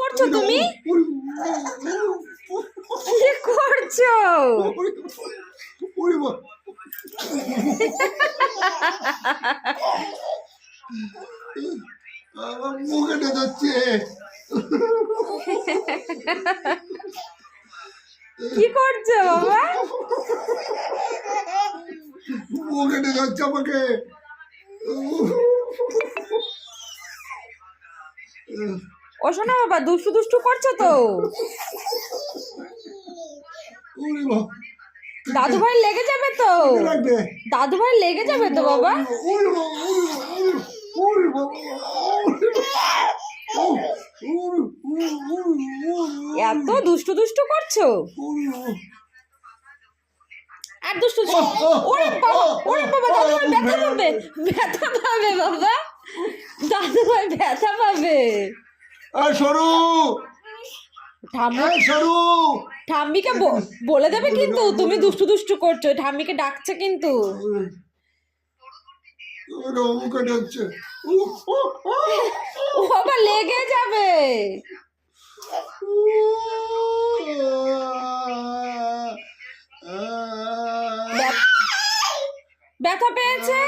করছো তুমি? কি করছো? আমার মুখে যাচ্ছে। কি করছো বাবা? মুখে যাচ্ছে আমাকে। ও শোনো বাবা, দুষ্টু দুষ্টু করছো তো। দাদু ভাই লেগে যাবে তো, দাদু ভাই লেগে যাবে তো বাবা। এত দুষ্টু দুষ্টু করছো। আর দুষ্টু। ওরে বাবা, ওরে বাবা, দাদু ভাই ব্যথা পাবে, ব্যথা পাবে বাবা, দাদু ভাই ব্যথা পাবে। সরু সরু, ঠাম্মিকে বলে দেবে কিন্তু তুমি দুষ্টু দুষ্টু করছো, ঠাম্মিকে ডাকছে কিন্তু। মুখে যাচ্ছে। ও বাবা লেগে যাবে। ব্যথা পেয়েছে।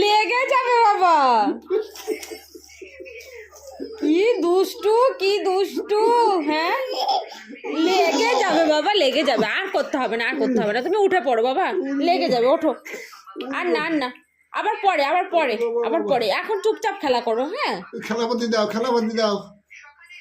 লেগে যাবে বাবা। কি দুষ্টু, কি দুষ্টু। হ্যাঁ লেগে যাবে বাবা, লেগে যাবে। আর করতে হবে না, আর করতে হবে না, তুমি উঠে পড়ো বাবা, লেগে যাবে, ওঠো। আর না, আর না, আবার পরে, আবার পরে, আবার পরে। এখন চুপচাপ খেলা করো। হ্যাঁ খেলাপাতি দাও, খেলাপাতি দাও।